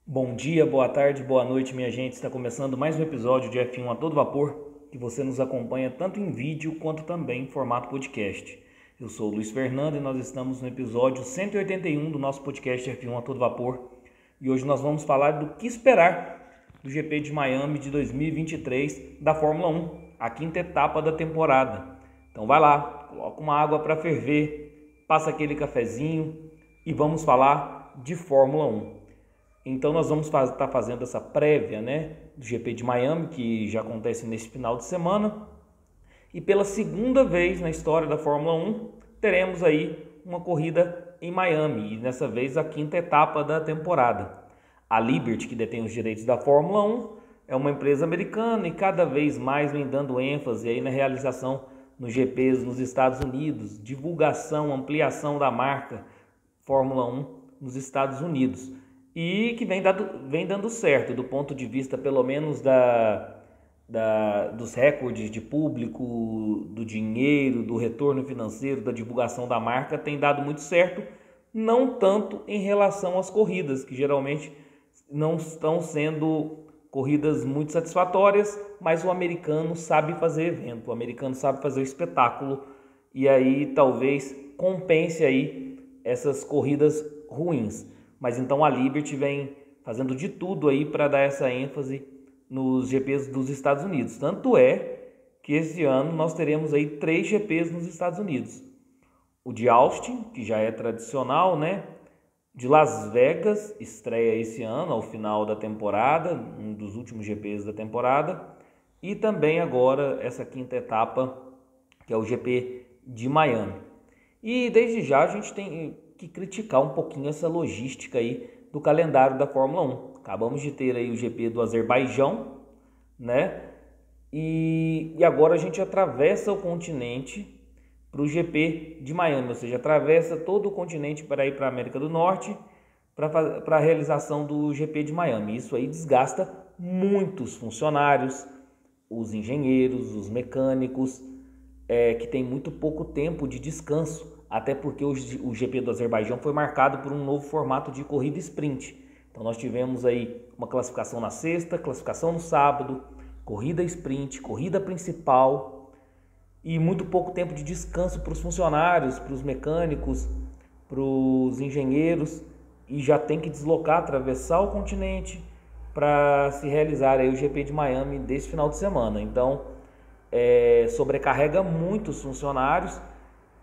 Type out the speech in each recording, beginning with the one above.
Bom dia, boa tarde, boa noite, minha gente. Está começando mais um episódio de F1 a todo vapor, que você nos acompanha tanto em vídeo quanto também em formato podcast. Eu sou o Luiz Fernando e nós estamos no episódio 181 do nosso podcast F1 a todo vapor. E hoje nós vamos falar do que esperar do GP de Miami de 2023 da Fórmula 1, a quinta etapa da temporada. Então vai lá, coloca uma água para ferver, passa aquele cafezinho e vamos falar de Fórmula 1. Então nós vamos estar fazendo essa prévia, do GP de Miami, que já acontece nesse final de semana. E pela segunda vez na história da Fórmula 1, teremos aí uma corrida em Miami, e dessa vez a quinta etapa da temporada. A Liberty, que detém os direitos da Fórmula 1, é uma empresa americana e cada vez mais vem dando ênfase aí na realização nos GPs nos Estados Unidos, divulgação, ampliação da marca Fórmula 1 nos Estados Unidos. E que vem dando certo do ponto de vista pelo menos dos recordes de público, do dinheiro, do retorno financeiro, da divulgação da marca, tem dado muito certo, não tanto em relação às corridas, que geralmente não estão sendo corridas muito satisfatórias, mas o americano sabe fazer evento, o americano sabe fazer o espetáculo, e aí talvez compense aí essas corridas ruins. Mas então a Liberty vem fazendo de tudo aí para dar essa ênfase nos GPs dos Estados Unidos. Tanto é que esse ano nós teremos aí 3 GPs nos Estados Unidos. O de Austin, que já é tradicional, De Las Vegas, estreia esse ano, ao final da temporada, um dos últimos GPs da temporada. E também agora essa quinta etapa, que é o GP de Miami. E desde já a gente tem que criticar um pouquinho essa logística aí do calendário da Fórmula 1. Acabamos de ter aí o GP do Azerbaijão, E agora a gente atravessa o continente para o GP de Miami, ou seja, atravessa todo o continente para ir para a América do Norte para a realização do GP de Miami. Isso aí desgasta muitos funcionários, os engenheiros, os mecânicos, que tem muito pouco tempo de descanso, até porque o GP do Azerbaijão foi marcado por um novo formato de corrida sprint. Então nós tivemos aí uma classificação na sexta, classificação no sábado, corrida sprint, corrida principal e muito pouco tempo de descanso para os funcionários, para os mecânicos, para os engenheiros, e já tem que deslocar, atravessar o continente para se realizar aí o GP de Miami desse final de semana. Então sobrecarrega muito os funcionários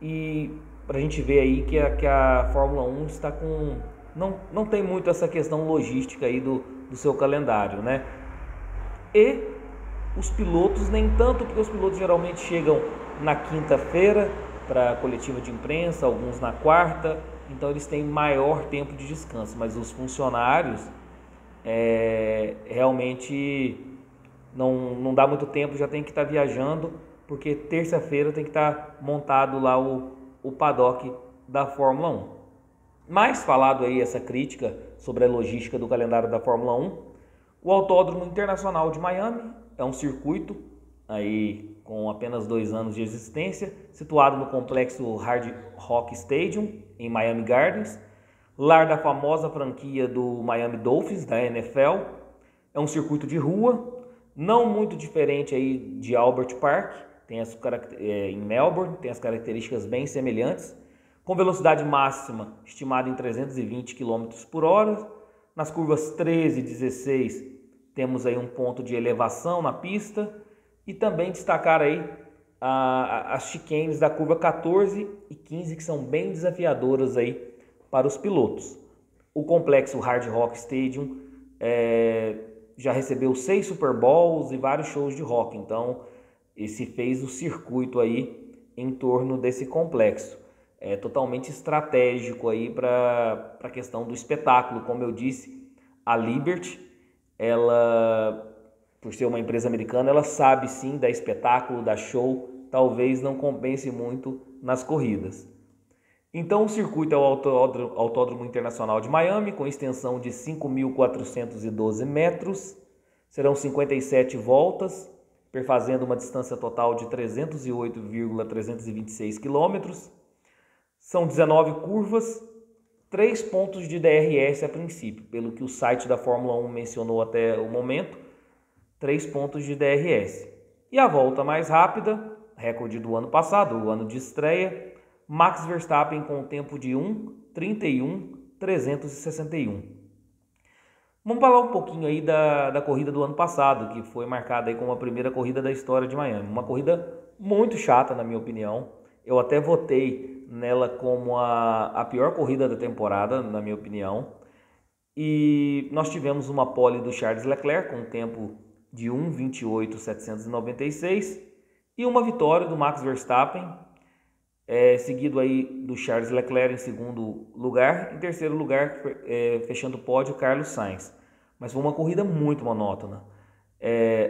e para a gente ver aí que a Fórmula 1 está com... Não tem muito essa questão logística aí do seu calendário, E os pilotos nem tanto, porque os pilotos geralmente chegam na quinta-feira para a coletiva de imprensa, alguns na quarta, então eles têm maior tempo de descanso, mas os funcionários realmente não dá muito tempo, já tem que estar viajando, porque terça-feira tem que estar montado lá o paddock da Fórmula 1. Mais falado aí essa crítica sobre a logística do calendário da Fórmula 1, o Autódromo Internacional de Miami é um circuito aí com apenas 2 anos de existência, situado no complexo Hard Rock Stadium, em Miami Gardens, lar da famosa franquia do Miami Dolphins, da NFL. É um circuito de rua, não muito diferente aí de Albert Park, em Melbourne, tem as características bem semelhantes, com velocidade máxima estimada em 320 km por hora. Nas curvas 13 e 16 temos aí um ponto de elevação na pista, e também destacar aí as chicanes da curva 14 e 15, que são bem desafiadoras aí para os pilotos. O complexo Hard Rock Stadium já recebeu 6 Super Bowls e vários shows de rock, então esse fez o circuito aí em torno desse complexo. É totalmente estratégico aí para a questão do espetáculo. Como eu disse, a Liberty, ela, por ser uma empresa americana, ela sabe sim dar espetáculo, dar show, talvez não compense muito nas corridas. Então o circuito é o Autódromo Internacional de Miami, com extensão de 5.412 metros, serão 57 voltas, perfazendo uma distância total de 308,326 quilômetros. São 19 curvas, 3 pontos de DRS a princípio, pelo que o site da Fórmula 1 mencionou até o momento, 3 pontos de DRS. E a volta mais rápida, recorde do ano passado, o ano de estreia, Max Verstappen com o tempo de 1:31.361. Vamos falar um pouquinho aí da corrida do ano passado, que foi marcada aí como a primeira corrida da história de Miami. Uma corrida muito chata, na minha opinião. Eu até votei nela como a pior corrida da temporada, na minha opinião. E nós tivemos uma pole do Charles Leclerc com um tempo de 1:28.796 e uma vitória do Max Verstappen, seguido aí do Charles Leclerc em segundo lugar. Em terceiro lugar, fechando o pódio, Carlos Sainz. Mas foi uma corrida muito monótona.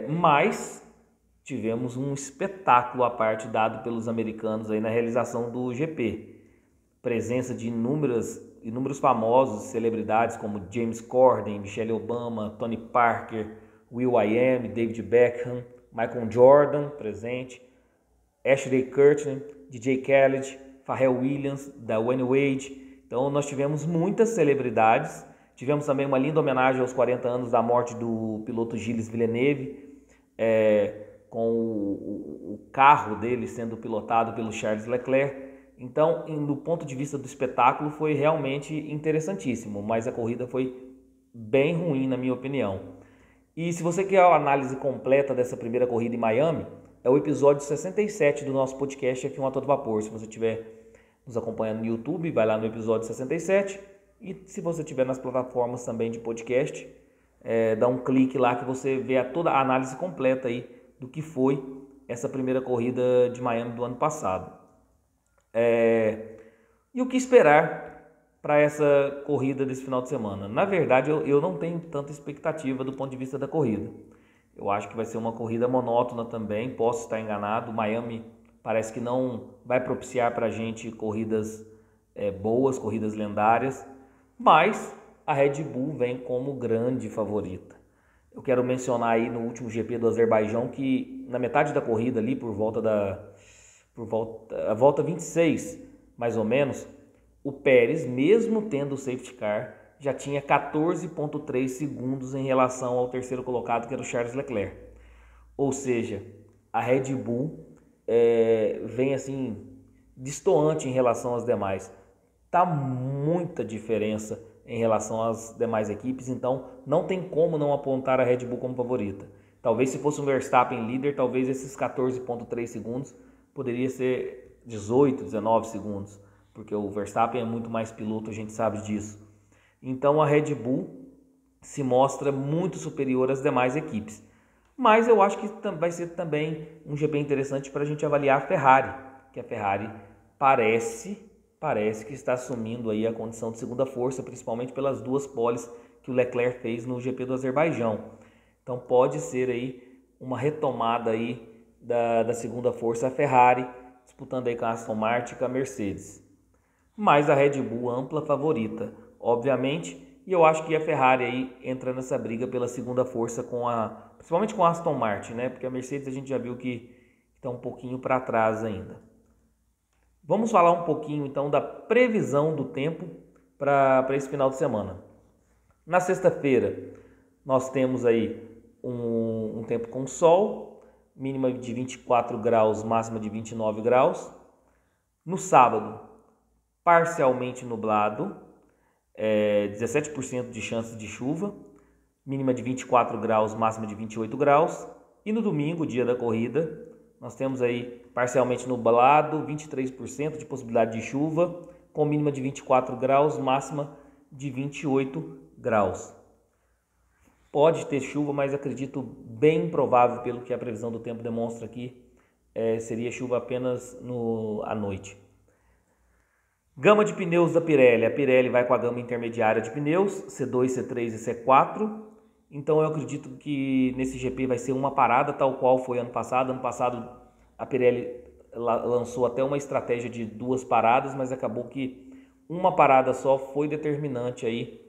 Mas tivemos um espetáculo à parte dado pelos americanos aí na realização do GP. Presença de inúmeros famosos, celebridades como James Corden, Michelle Obama, Tony Parker, will.i.am, David Beckham, Michael Jordan presente, Ashley Kutcher, DJ Khaled, Pharrell Williams, Dwayne Wade. Então nós tivemos muitas celebridades. Tivemos também uma linda homenagem aos 40 anos da morte do piloto Gilles Villeneuve, com o carro dele sendo pilotado pelo Charles Leclerc. Então, do ponto de vista do espetáculo, foi realmente interessantíssimo, mas a corrida foi bem ruim, na minha opinião. E se você quer a análise completa dessa primeira corrida em Miami, é o episódio 67 do nosso podcast F1 a Todo Vapor. Se você estiver nos acompanhando no YouTube, vai lá no episódio 67. E se você estiver nas plataformas também de podcast, dá um clique lá que você vê toda a análise completa aí do que foi essa primeira corrida de Miami do ano passado. E o que esperar para essa corrida desse final de semana? Na verdade, eu não tenho tanta expectativa do ponto de vista da corrida. Eu acho que vai ser uma corrida monótona também, posso estar enganado. Miami parece que não vai propiciar para a gente corridas boas, corridas lendárias, mas a Red Bull vem como grande favorita. Eu quero mencionar aí no último GP do Azerbaijão que na metade da corrida ali, a volta 26, mais ou menos, o Pérez, mesmo tendo o safety car, já tinha 14,3 segundos em relação ao terceiro colocado, que era o Charles Leclerc. Ou seja, a Red Bull vem assim destoante em relação às demais. Tá muita diferença em relação às demais equipes, então não tem como não apontar a Red Bull como favorita. Talvez se fosse um Verstappen líder, talvez esses 14,3 segundos poderia ser 18, 19 segundos, porque o Verstappen é muito mais piloto, a gente sabe disso. Então a Red Bull se mostra muito superior às demais equipes. Mas eu acho que vai ser também um GP interessante para a gente avaliar a Ferrari, que a Ferrari parece que está assumindo aí a condição de segunda força, principalmente pelas duas poles que o Leclerc fez no GP do Azerbaijão. Então pode ser aí uma retomada aí da segunda força, a Ferrari, disputando aí com a Aston Martin e com a Mercedes. Mas a Red Bull ampla favorita, obviamente, e eu acho que a Ferrari aí entra nessa briga pela segunda força principalmente com a Aston Martin, né? Porque a Mercedes a gente já viu que está um pouquinho para trás ainda. Vamos falar um pouquinho então da previsão do tempo para esse final de semana. Na sexta-feira nós temos aí um tempo com sol, mínima de 24 graus, máxima de 29 graus. No sábado, parcialmente nublado, 17% de chance de chuva, mínima de 24 graus, máxima de 28 graus. E no domingo, dia da corrida, nós temos aí parcialmente nublado, 23% de possibilidade de chuva, com mínima de 24 graus, máxima de 28 graus. Pode ter chuva, mas acredito bem improvável, pelo que a previsão do tempo demonstra aqui, seria chuva apenas à noite. Gama de pneus da Pirelli. A Pirelli vai com a gama intermediária de pneus, C2, C3 e C4. Então eu acredito que nesse GP vai ser uma parada, tal qual foi ano passado. Ano passado a Pirelli lançou até uma estratégia de 2 paradas, mas acabou que uma parada só foi determinante aí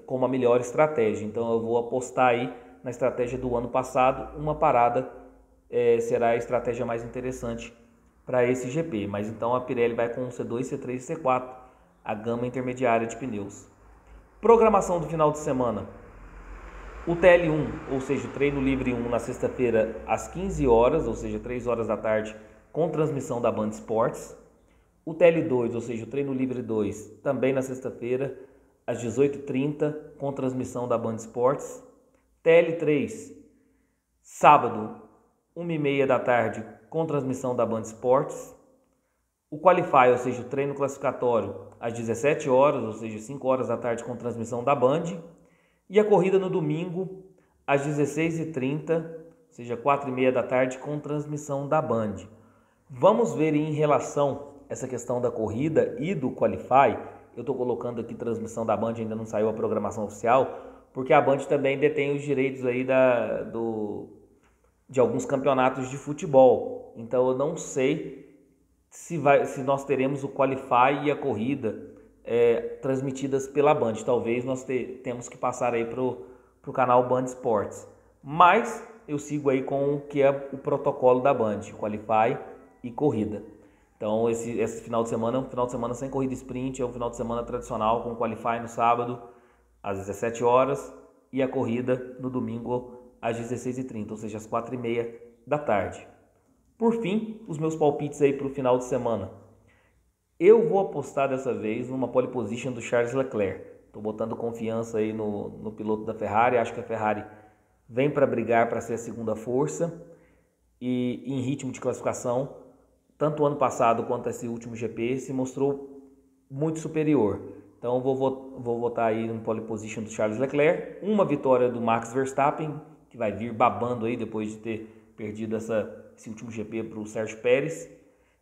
como a melhor estratégia. Então eu vou apostar aí na estratégia do ano passado. Uma parada será a estratégia mais interessante para esse GP. Mas então a Pirelli vai com C2, C3 e C4 a gama intermediária de pneus. Programação do final de semana. O TL1, ou seja, o treino livre 1 na sexta-feira às 15 horas, ou seja, 3 horas da tarde, com transmissão da Band Esportes. O TL2, ou seja, o treino livre 2, também na sexta-feira, às 18h30, com transmissão da Band Esportes. TL3, sábado, 1h30 da tarde, com transmissão da Band Esportes. O Qualify, ou seja, o treino classificatório, às 17 horas, ou seja, 5 horas da tarde, com transmissão da Band. E a corrida no domingo, às 16h30, ou seja, 4h30 da tarde, com transmissão da Band. Vamos ver em relação a essa questão da corrida e do Qualify. Eu estou colocando aqui transmissão da Band, ainda não saiu a programação oficial, porque a Band também detém os direitos aí de alguns campeonatos de futebol. Então eu não sei se nós teremos o Qualify e a corrida transmitidas pela Band. Talvez nós temos que passar aí para o canal Band Esportes. Mas eu sigo aí com o que é o protocolo da Band, Qualify e corrida. Então esse final de semana é um final de semana sem corrida sprint, é um final de semana tradicional com Qualify no sábado às 17 horas e a corrida no domingo às 16h30, ou seja, às 4h30 da tarde. Por fim, os meus palpites aí para o final de semana. Eu vou apostar dessa vez numa pole position do Charles Leclerc. Estou botando confiança aí no piloto da Ferrari. Acho que a Ferrari vem para brigar para ser a segunda força. E em ritmo de classificação, tanto o ano passado quanto esse último GP, se mostrou muito superior. Então eu vou votar aí no pole position do Charles Leclerc. Uma vitória do Max Verstappen, que vai vir babando aí depois de ter perdido esse último GP para o Sérgio Pérez.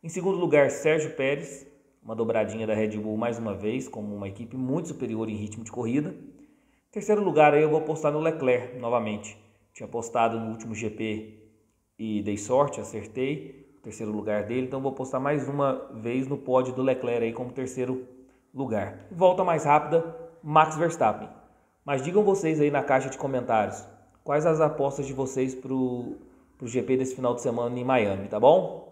Em segundo lugar, Sérgio Pérez. Uma dobradinha da Red Bull mais uma vez, como uma equipe muito superior em ritmo de corrida. Em terceiro lugar, aí eu vou apostar no Leclerc novamente. Tinha apostado no último GP e dei sorte, acertei o terceiro lugar dele. Então vou apostar mais uma vez no pódio do Leclerc aí como terceiro lugar. Volta mais rápida, Max Verstappen. Mas digam vocês aí na caixa de comentários, quais as apostas de vocês para o GP desse final de semana em Miami, tá bom?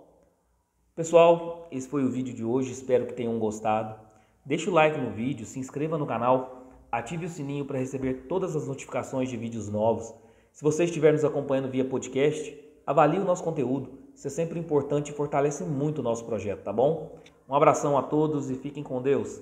Pessoal, esse foi o vídeo de hoje, espero que tenham gostado. Deixe o like no vídeo, se inscreva no canal, ative o sininho para receber todas as notificações de vídeos novos. Se você estiver nos acompanhando via podcast, avalie o nosso conteúdo, isso é sempre importante e fortalece muito o nosso projeto, tá bom? Um abração a todos e fiquem com Deus.